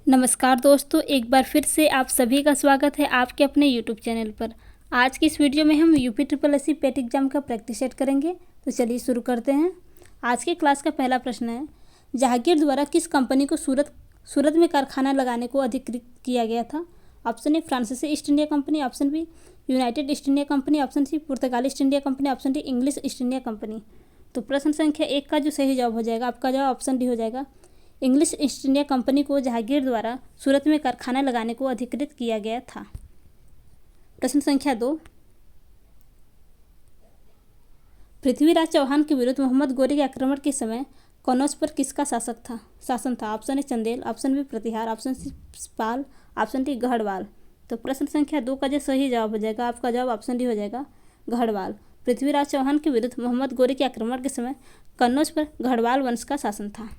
नमस्कार दोस्तों, एक बार फिर से आप सभी का स्वागत है आपके अपने यूट्यूब चैनल पर। आज की इस वीडियो में हम यूपी ट्रिपल एससी पेट एग्जाम का प्रैक्टिस सेट करेंगे। तो चलिए शुरू करते हैं। आज के क्लास का पहला प्रश्न है, जहांगीर द्वारा किस कंपनी को सूरत में कारखाना लगाने को अधिकृत किया गया था? ऑप्शन ए फ्रांसीसी East India Company, option B United East India Company, option C पुर्तगाली East India Company, option D English East India Company. तो प्रश्न संख्या 1 का जो सही जवाब हो जाएगा, आपका जवाब ऑप्शन डी हो जाएगा। इंग्लिश ईस्ट इंडिया कंपनी को जहांगीर द्वारा सूरत में कारखाना लगाने को अधिकृत किया गया था। प्रश्न संख्या 2, पृथ्वीराज चौहान के विरुद्ध मोहम्मद गोरी के आक्रमण के समय कनौज पर किसका शासन था? Option A Chandel, option B Pratihar, option C Pal, option D Garhwal. तो प्रश्न संख्या 2 का जो सही जवाब हो जाएगा, आपका जवाब ऑप्शन डी हो जाएगा, गढ़वाल। पृथ्वीराज चौहान के विरुद्ध मोहम्मद गोरी के आक्रमण के समय कन्नौज पर गढ़वाल वंश का शासन था।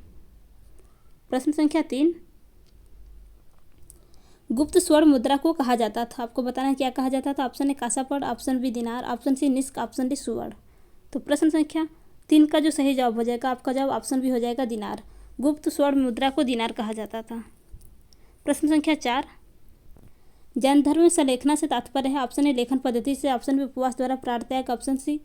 प्रश्न संख्या 3, गुप्त स्वर्ण मुद्रा को कहा जाता था? आपको बताना है क्या कहा जाता था। ऑप्शन ए कासापड़, ऑप्शन बी दिनार, ऑप्शन सी निस्क, ऑप्शन डी सुवर्ण। तो प्रश्न संख्या 3 का जो सही जवाब हो जाएगा, आपका जवाब ऑप्शन बी हो जाएगा, दिनार। गुप्त स्वर्ण मुद्रा को दिनार कहा जाता था। प्रश्न संख्या 4, जैन धर्म में सलेखना से तात्पर्य है? ऑप्शन ए लेखन पद्धति से, ऑप्शन बी उपवास द्वारा प्राणत्याग, ऑप्शन सी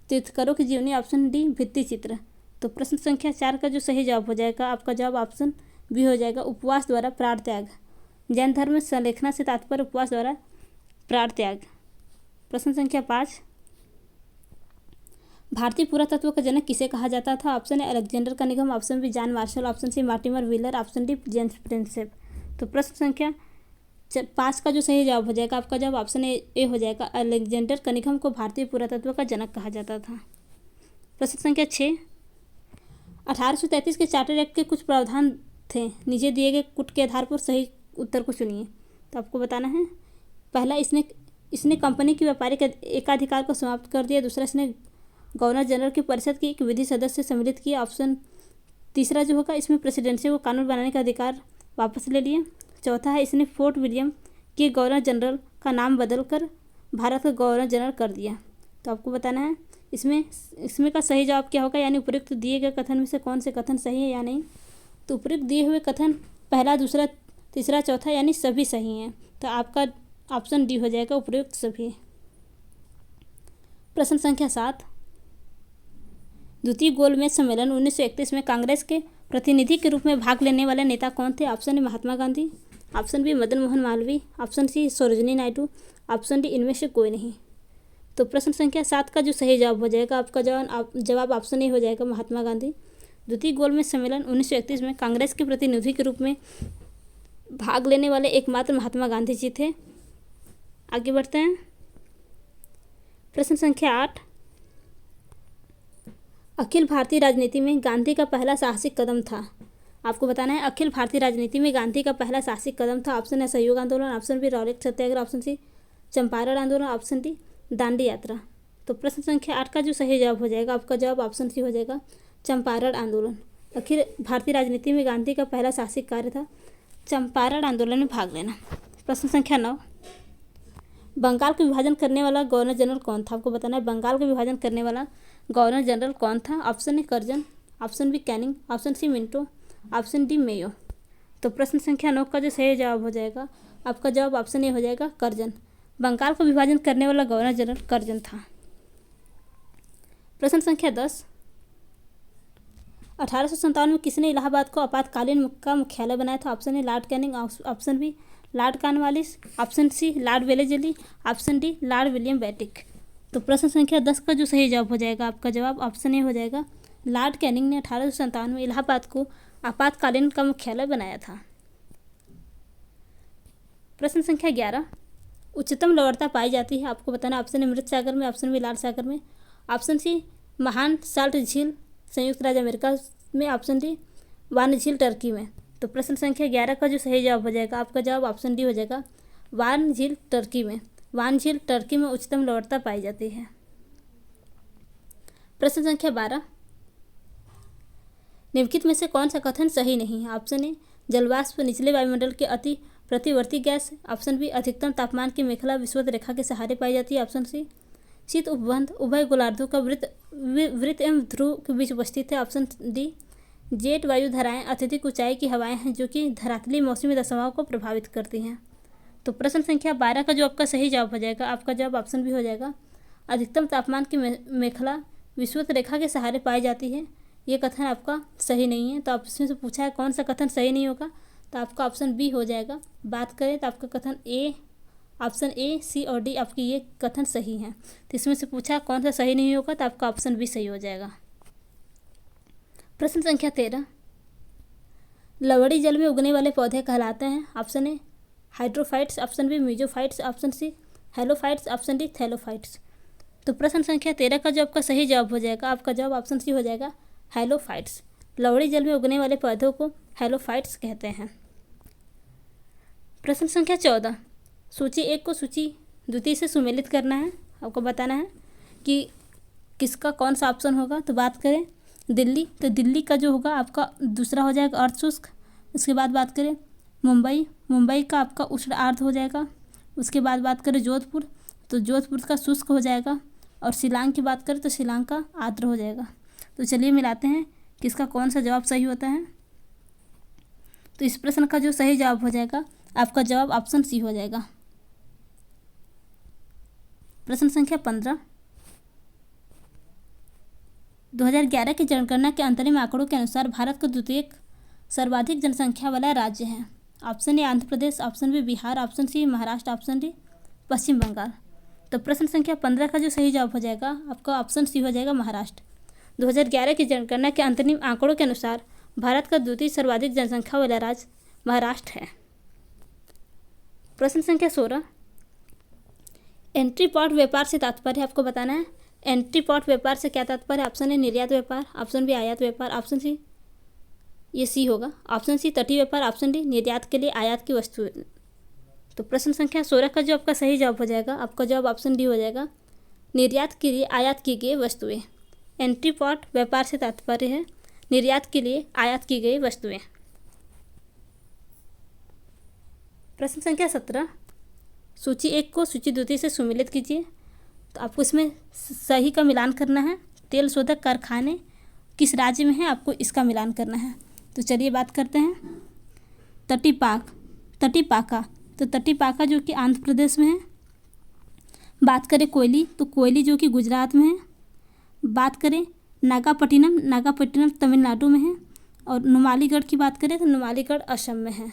तीर्थंकरों की जीवनी, ऑप्शन डी भित्ति चित्र। तो प्रश्न संख्या 4 का जो सही जवाब हो जाएगा, आपका जवाब ऑप्शन बी हो जाएगा, उपवास द्वारा प्राणत्याग। जैन धर्म में सलेखना से तात्पर्य उपवास द्वारा प्राणत्याग। प्रश्न संख्या 5, भारतीय पुरातत्व का जनक किसे कहा जाता था? Option A Alexander Cunningham, option B John Marshall, option C Mortimer Wheeler, option D James Prinsep. तो प्रश्न संख्या 5 का जो सही जवाब हो जाएगा, आपका जवाब ऑप्शन ए हो जाएगा, अलेक्जेंडर कनिघम को भारतीय पुरातत्व का जनक कहा जाता था। प्रश्न संख्या 6, 1833 के चार्टर एक्ट के कुछ प्रावधान थे, नीचे दिए गए कुट के आधार पर सही उत्तर को चुनिए। तो आपको बताना है, पहला, इसने कंपनी की व्यापारिक एकाधिकार को समाप्त कर दिया। दूसरा, इसने गवर्नर जनरल की परिषद की एक विधि सदस्य सम्मिलित किया। ऑप्शन तीसरा जो होगा, इसमें प्रेसिडेंसी को कानून बनाने का अधिकार वापस ले लिया। चौथा है, इसने फोर्ट विलियम के गवर्नर जनरल का नाम बदलकर भारत का गवर्नर जनरल कर दिया। तो आपको बताना है इसमें का सही जवाब क्या होगा, यानी उपयुक्त दिए गए कथन में से कौन से कथन सही है या नहीं। तो उपयुक्त दिए हुए कथन पहला, दूसरा, तीसरा, चौथा यानी सभी सही हैं। तो आपका ऑप्शन डी हो जाएगा, उपयुक्त सभी। प्रश्न संख्या 7, द्वितीय गोलमेज सम्मेलन 1931 में कांग्रेस के प्रतिनिधि के रूप में भाग लेने वाले नेता कौन थे? Option A Mahatma Gandhi, option B Madan Mohan Malviya, option C Sarojini Naidu, option D इनमें से कोई नहीं। तो प्रश्न संख्या 7 का जो सही जवाब हो जाएगा, आपका जवाब ऑप्शन ए हो जाएगा, महात्मा गांधी। द्वितीय गोलमेज सम्मेलन 1931 में कांग्रेस के प्रतिनिधि के रूप में भाग लेने वाले एकमात्र महात्मा गांधी जी थे। आगे बढ़ते हैं। प्रश्न संख्या 8, अखिल भारतीय राजनीति में गांधी का पहला साहसिक कदम था? आपको बताना है, अखिल भारतीय राजनीति में गांधी का पहला साहसिक कदम था। ऑप्शन है सहयोग आंदोलन, ऑप्शन बी रॉलेट सत्याग्रह, ऑप्शन सी चंपारण आंदोलन, ऑप्शन डी दांडी यात्रा। तो प्रश्न संख्या 8 का जो सही जवाब हो जाएगा, आपका जवाब ऑप्शन सी हो जाएगा, चंपारण आंदोलन। अखिल भारतीय राजनीति में गांधी का पहला साहसिक कार्य था चंपारण आंदोलन में भाग लेना। प्रश्न संख्या 9, बंगाल का विभाजन करने वाला गवर्नर जनरल कौन था? आपको बताना है, बंगाल का विभाजन करने वाला गवर्नर जनरल कौन था? Option A Curzon, option B Canning, option C Minto, option D Mayo. तो प्रश्न संख्या 9 का जो सही जवाब हो जाएगा, आपका जवाब ऑप्शन ए हो जाएगा, कर्जन। बंगाल का विभाजन करने वाला गवर्नर जनरल कर्जन था। प्रश्न संख्या 10, 1857 में किसने इलाहाबाद को आपातकालीन का मुख्यालय बनाया था? Option A Lord Canning, option B Lord Cornwallis, option C Lord Wellesley, option D Lord William Bentinck. तो प्रश्न संख्या 10 का जो सही जवाब हो जाएगा, आपका जवाब ऑप्शन ए हो जाएगा, लॉर्ड कैनिंग ने 1857 में इलाहाबाद को आपातकालीन का मुख्यालय बनाया था। प्रश्न संख्या 11, उच्चतम लवणता पाई जाती है? आपको बताना, ऑप्शन ए मृत सागर में, ऑप्शन बी लाल सागर में, ऑप्शन सी महान साल्ट झील संयुक्त राज्य अमेरिका में, ऑप्शन डी वान झील टर्की में। तो प्रश्न संख्या 11 का जो सही जवाब हो जाएगा, आपका जवाब ऑप्शन डी हो जाएगा, वान झील टर्की में। वान झील टर्की में उच्चतम लवणता पाई जाती है। प्रश्न संख्या 12, निम्नलिखित में से कौन सा कथन सही नहीं है? ऑप्शन ए जलवाष्प निचले वायुमंडल के अति प्रतिवर्ती गैस, ऑप्शन बी अधिकतम तापमान की मेखला विषुवत रेखा के सहारे पाई जाती है, ऑप्शन सी शीत उपबंध उभय गोलार्धों का वृत्त एवं ध्रुव के बीच उपस्थित है, ऑप्शन डी जेट वायु धाराएं अत्यधिक ऊंचाई की हवाएं हैं जो कि धरातलीय मौसमी दशाओं को प्रभावित करती हैं। तो प्रश्न संख्या 12 का जो आपका सही जवाब हो जाएगा, आपका जवाब ऑप्शन बी हो जाएगा। अधिकतम तापमान की मेखला विषुवत रेखा के सहारे पाई जाती है। ये कथन आपका सही नहीं है। तो आप इसमें से पूछा है कौन सा कथन सही नहीं होगा, तो आपका ऑप्शन बी हो जाएगा। बात करें तो आपका कथन ए, ऑप्शन ए, सी और डी आपकी ये कथन सही हैं। तो इसमें से पूछा कौन सा सही नहीं होगा, तो आपका ऑप्शन बी सही हो जाएगा। प्रश्न संख्या 13, लवड़ी जल में उगने वाले पौधे कहलाते हैं। Option A hydrophytes, option B mesophytes, option C halophytes, option D thallophytes. तो प्रश्न संख्या 13 का जो आपका सही जवाब हो जाएगा, आपका जवाब ऑप्शन सी हो जाएगा, हेलोफाइट्स। लवड़ी जल में उगने वाले पौधों को हेलोफाइट्स कहते हैं। प्रश्न संख्या 14, सूची 1 को सूची 2 से सुमेलित करना है। आपको बताना है कि किसका कौन सा ऑप्शन होगा। तो बात करें दिल्ली, तो दिल्ली का जो होगा आपका दूसरा हो जाएगा अर्ध शुष्क। उसके बाद बात करें मुंबई, मुंबई का आपका उष्ण आर्द्र हो जाएगा। उसके बाद बात करें जोधपुर, तो जोधपुर का शुष्क हो जाएगा। और शिलांग की बात करें तो शिलांग का आर्द्र हो जाएगा। तो चलिए मिलाते हैं किसका कौन सा जवाब सही होता है। तो इस प्रश्न का जो सही जवाब हो जाएगा, आपका जवाब ऑप्शन सी हो जाएगा। प्रश्न संख्या 15, 2011 की जनगणना के अंतरिम आंकड़ों के अनुसार भारत का द्वितीय सर्वाधिक जनसंख्या वाला राज्य है। Option A Andhra Pradesh, option B Bihar, option C Maharashtra, option D Paschim Bengal. तो प्रश्न संख्या 15 का जो सही जवाब हो जाएगा, आपका ऑप्शन सी हो जाएगा महाराष्ट्र। 2011 की जनगणना के अंतरिम आंकड़ों के अनुसार भारत का द्वितीय सर्वाधिक जनसंख्या वाला राज्य महाराष्ट्र है। प्रश्न संख्या 16, एंट्री पॉइंट व्यापार से तात्पर्य आपको बताना है। एंट्री पॉइंट व्यापार से क्या तात्पर्य, ऑप्शन ए निर्यात व्यापार, ऑप्शन बी आयात व्यापार, ऑप्शन सी, ये सी होगा, ऑप्शन सी तटीय व्यापार, ऑप्शन डी निर्यात के लिए आयात की वस्तुएं। तो प्रश्न संख्या 16 का जो आपका सही जवाब हो जाएगा, आपका जवाब ऑप्शन डी हो जाएगा, निर्यात के लिए आयात की गई वस्तुएं। एंट्री पॉइंट व्यापार से तात्पर्य है निर्यात के लिए आयात की गई वस्तुएं। प्रश्न संख्या 17, सूची 1 को सूची 2 से सुमेलित कीजिए। तो आपको इसमें सही का मिलान करना है। तेल शोधक कारखाने किस राज्य में है, आपको इसका मिलान करना है। तो चलिए बात करते हैं तटीपाका, तो तटीपाका जो कि आंध्र प्रदेश में है। बात करें कोयली, तो कोयली जो कि गुजरात में है। बात करें नागापट्टिनम, नागापट्टिनम तमिलनाडु में है। और नुमालीगढ़ की बात करें तो नुमालीगढ़ असम में है।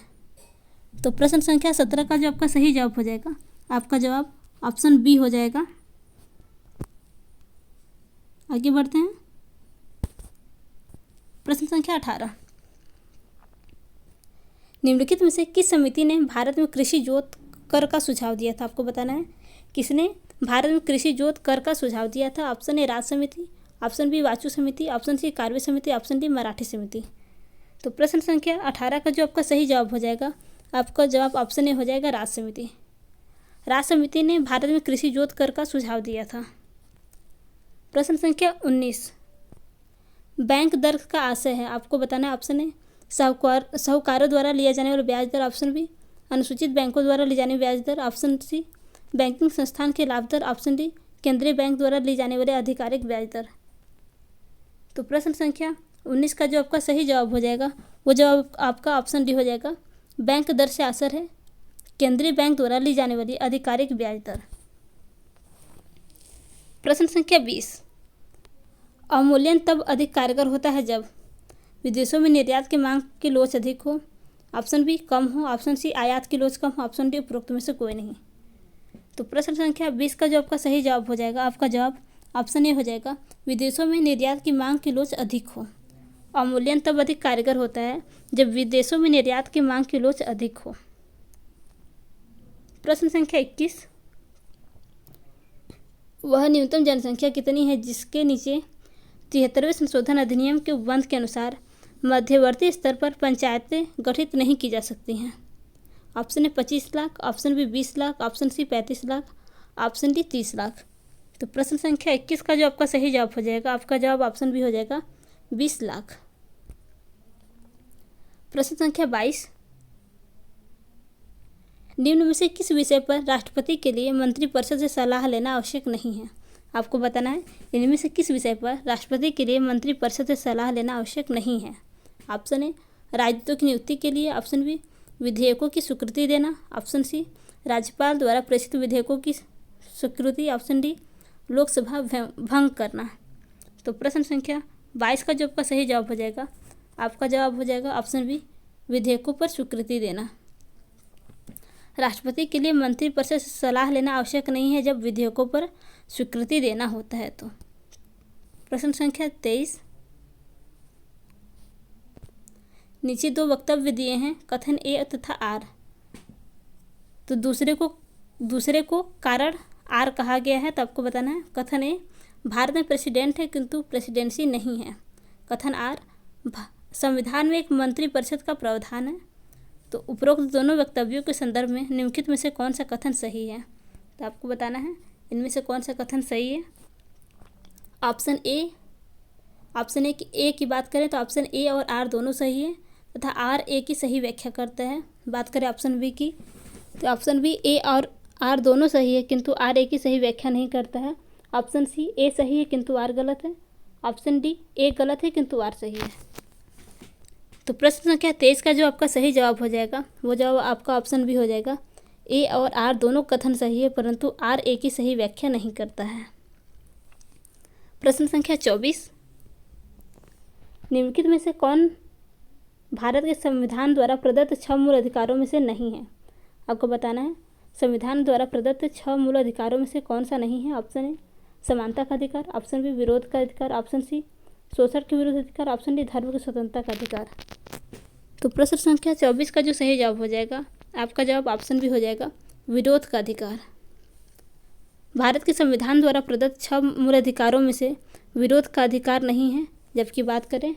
तो प्रश्न संख्या 17 का जो आपका सही जवाब हो जाएगा, आपका जवाब ऑप्शन बी हो जाएगा। आगे बढ़ते हैं। प्रश्न संख्या 18, निम्नलिखित में से किस समिति ने भारत में कृषि जोत कर का सुझाव दिया था। आपको बताना है किसने भारत में कृषि जोत कर का सुझाव दिया था। ऑप्शन ए राज्य समिति, ऑप्शन बी वाचु समिति, ऑप्शन सी कार्य समिति, ऑप्शन डी मराठी समिति। तो प्रश्न संख्या 18 का जो आपका सही जवाब हो जाएगा, आपका जवाब ऑप्शन ए हो जाएगा राज्य समिति। राज्य समिति ने भारत में कृषि जोत कर का सुझाव दिया था। प्रश्न संख्या 19, बैंक दर का आशय है। आपको बताना है ऑप्शन ए साहूकारों द्वारा लिया जाने वाला ब्याज दर, ऑप्शन बी अनुसूचित बैंकों द्वारा ली जाने ब्याज दर, ऑप्शन सी बैंकिंग संस्थान के लाभ दर, ऑप्शन डी केंद्रीय बैंक द्वारा ली जाने वाले आधिकारिक ब्याज दर। तो प्रश्न संख्या 19 का जो आपका सही जवाब हो जाएगा, वो जवाब आपका ऑप्शन डी हो जाएगा। बैंक दर से आशय है केंद्रीय बैंक द्वारा ली जाने वाली आधिकारिक ब्याज दर। प्रश्न संख्या 20, अवमूल्यन तब अधिक कारगर होता है जब विदेशों में निर्यात की मांग की लोच अधिक हो, ऑप्शन बी कम हो, ऑप्शन सी आयात की लोच कम हो, ऑप्शन डी उपरोक्त में से कोई नहीं। तो प्रश्न संख्या 20 का जो आपका सही जवाब हो जाएगा, आपका जवाब ऑप्शन ए हो जाएगा, विदेशों में निर्यात की मांग की लोच अधिक हो। अवमूल्यन तब अधिक कारगर होता है जब विदेशों में निर्यात की मांग की लोच अधिक हो। प्रश्न संख्या 21, वह न्यूनतम जनसंख्या कितनी है जिसके नीचे 73वें संशोधन अधिनियम के उपबंध के अनुसार मध्यवर्ती स्तर पर पंचायतें गठित नहीं की जा सकती हैं। Option A 25 lakh, option B 20 lakh, option C 35 lakh, option D 30 lakh. तो प्रश्न संख्या 21 का जो आपका सही जवाब हो जाएगा, आपका जवाब ऑप्शन बी हो जाएगा 20 लाख। प्रश्न संख्या 22, निम्न में से किस विषय पर राष्ट्रपति के लिए मंत्रिपरिषद से सलाह लेना आवश्यक नहीं है। आपको बताना है इनमें से किस विषय पर राष्ट्रपति के लिए मंत्रिपरिषद से सलाह लेना आवश्यक नहीं है। ऑप्शन ए राजदूतों की नियुक्ति के लिए, ऑप्शन बी विधेयकों की स्वीकृति देना, ऑप्शन सी राज्यपाल द्वारा प्रेषित विधेयकों की स्वीकृति, ऑप्शन डी लोकसभा भंग करना। तो प्रश्न संख्या 22 का जो आपका सही जवाब हो जाएगा, आपका जवाब हो जाएगा ऑप्शन बी विधेयकों पर स्वीकृति देना। राष्ट्रपति के लिए मंत्रिपरिषद से सलाह लेना आवश्यक नहीं है जब विधेयकों पर स्वीकृति देना होता है। तो प्रश्न संख्या 23, नीचे दो वक्तव्य दिए हैं, कथन ए तथा आर। तो दूसरे को कारण आर कहा गया है, तो आपको बताना है कथन ए भारत में प्रेसिडेंट है किंतु प्रेसिडेंसी नहीं है। कथन आर संविधान में एक मंत्रिपरिषद का प्रावधान है। तो उपरोक्त दोनों वक्तव्यों के संदर्भ में निम्नलिखित में से कौन सा कथन सही है, तो आपको बताना है इनमें से कौन सा कथन सही है। ऑप्शन ए की बात करें तो ऑप्शन ए और आर दोनों सही है तथा आर ए की सही व्याख्या करता है। बात करें ऑप्शन बी की, तो ऑप्शन बी ए और आर दोनों सही है किंतु आर ए की सही व्याख्या नहीं करता है। ऑप्शन सी ए सही है किंतु आर गलत है। ऑप्शन डी ए गलत है किंतु आर सही है। तो प्रश्न संख्या 23 का जो आपका सही जवाब हो जाएगा वो जवाब आपका ऑप्शन बी हो जाएगा। ए और आर दोनों कथन सही है परंतु आर ए की सही व्याख्या नहीं करता है। प्रश्न संख्या 24, निम्नलिखित में से कौन भारत के संविधान द्वारा प्रदत्त 6 मूल अधिकारों में से नहीं है। आपको बताना है संविधान द्वारा प्रदत्त 6 मूल अधिकारों में से कौन सा नहीं है। ऑप्शन ए समानता का अधिकार, ऑप्शन बी विरोध का अधिकार, ऑप्शन सी शोषण के विरुद्ध अधिकार, ऑप्शन डी धर्म की स्वतंत्रता का अधिकार। तो प्रश्न संख्या 24 का जो सही जवाब हो जाएगा, आपका जवाब ऑप्शन बी हो जाएगा विरोध का अधिकार। भारत के संविधान द्वारा प्रदत्त 6 मूल अधिकारों में से विरोध का अधिकार नहीं है, जबकि बात करें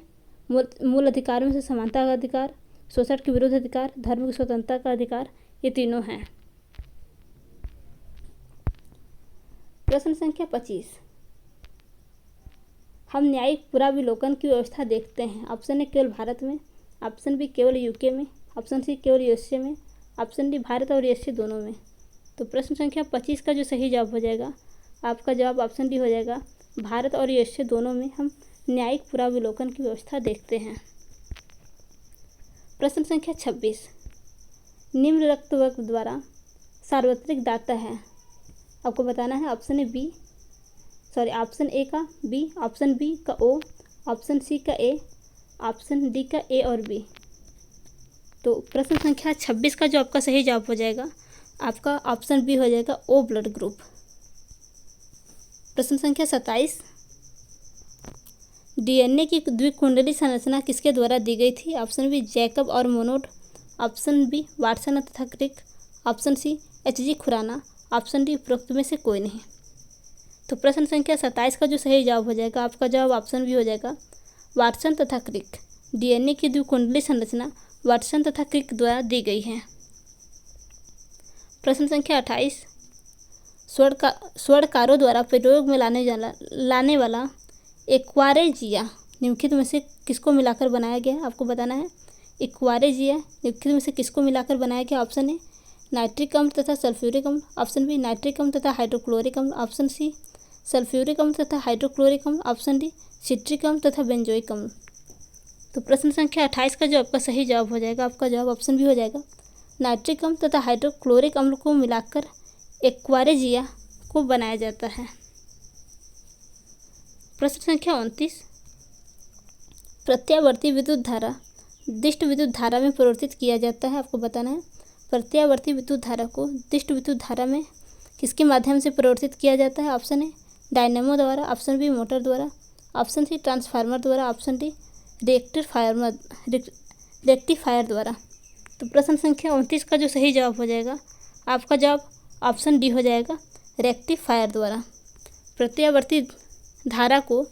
मूल अधिकारों में से समानता का अधिकार, शोषण के विरुद्ध अधिकार, धर्म की स्वतंत्रता का अधिकार, ये तीनों हैं। प्रश्न संख्या 25, हम न्यायिक पुनरावलोकन की व्यवस्था देखते हैं। ऑप्शन ए केवल भारत में, ऑप्शन बी केवल यूके में, ऑप्शन सी केवल यूएसए में, ऑप्शन डी भारत और यूएसए दोनों में। तो प्रश्न संख्या 25 का जो सही जवाब हो जाएगा, आपका जवाब ऑप्शन डी हो जाएगा भारत और यूएसए दोनों में हम न्यायिक पुनरावलोकन की व्यवस्था देखते हैं। प्रश्न संख्या 26, निम्न रक्त वर्ग द्वारा सार्वत्रिक दाता है। आपको बताना है ऑप्शन ए का बी, ऑप्शन बी का ओ, ऑप्शन सी का ए, ऑप्शन डी का ए और बी। तो प्रश्न संख्या 26 का जो आपका सही जवाब हो जाएगा, आपका ऑप्शन बी हो जाएगा ओ ब्लड ग्रुप। प्रश्न संख्या 27, डीएनए की द्विकुंडली संरचना किसके द्वारा दी गई थी। ऑप्शन बी जैकब और मोनोड, ऑप्शन बी वाटसन तथा Crick, option C H G. Khorana, option D उपरोक्त में से कोई नहीं। तो प्रश्न संख्या 27 का जो सही जवाब हो जाएगा, आपका जवाब ऑप्शन बी हो जाएगा वाटसन तथा क्रिक। डीएनए की द्विकुंडली संरचना वाटसन तथा क्रिक द्वारा दी गई है। प्रश्न संख्या 28, स्वर्णकारों द्वारा प्रयोग में लाने वाला एक्वारेजिया निम्नलिखित में से किसको मिलाकर बनाया गया। आपको बताना है एक्वारेजिया निम्नलिखित में से किसको मिलाकर बनाया गया। ऑप्शन ए नाइट्रिक अम्ल तथा सल्फ्यूरिक अम्ल, ऑप्शन बी नाइट्रिक अम्ल तथा हाइड्रोक्लोरिक अम्ल, ऑप्शन सी सल्फ्यूरिक अम्ल तथा हाइड्रोक्लोरिक अम्ल, ऑप्शन डी सिट्रिक अम्ल तथा बेंजोइक अम्ल। तो प्रश्न संख्या 28 का जो आपका सही जवाब हो जाएगा, आपका जवाब ऑप्शन बी हो जाएगा नाइट्रिक अम्ल तथा हाइड्रोक्लोरिक अम्ल को मिलाकर एक्वारेजिया को बनाया जाता है। प्रश्न संख्या 29, प्रत्यावर्ती विद्युत धारा दिष्ट विद्युत धारा में परिवर्तित किया जाता है। आपको बताना है प्रत्यावर्ती विद्युत धारा को दिष्ट विद्युत धारा में किसके माध्यम से परिवर्तित किया जाता है। ऑप्शन ए डायनेमो द्वारा, ऑप्शन बी मोटर द्वारा, ऑप्शन सी ट्रांसफार्मर द्वारा, ऑप्शन डी रेक्टिफायर द्वारा। तो प्रश्न संख्या 29 का जो सही जवाब हो जाएगा, आपका जवाब ऑप्शन डी हो जाएगा रेक्टिफायर द्वारा। प्रत्यावर्ती धारा को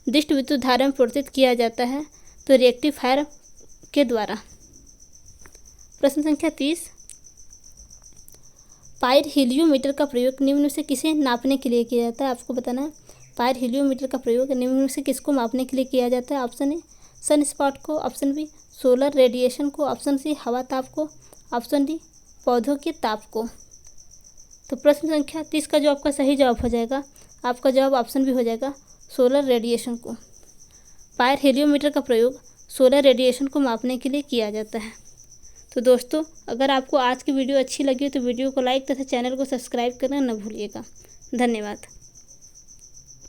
दिष्ट विद्युत धारा में परिवर्तित किया जाता है तो रेक्टिफायर के द्वारा। प्रश्न संख्या 30, पायर हीलियोमीटर का प्रयोग निम्न में से किसे नापने के लिए किया जाता है। आपको बताना है पायर हीलियोमीटर का प्रयोग निम्न में से किसको मापने के लिए किया जाता है। ऑप्शन ए सन स्पॉट को, ऑप्शन बी सोलर रेडिएशन को, ऑप्शन सी हवा ताप को, ऑप्शन डी पौधों के ताप को। तो प्रश्न संख्या 30 का जो आपका सही जवाब हो जाएगा, आपका जवाब ऑप्शन बी हो जाएगा सोलर रेडिएशन को। पायर हीलियोमीटर का प्रयोग सोलर रेडिएशन को मापने के लिए किया जाता है। तो दोस्तों, अगर आपको आज की वीडियो अच्छी लगी तो वीडियो को लाइक तथा चैनल को सब्सक्राइब करना न भूलिएगा। धन्यवाद।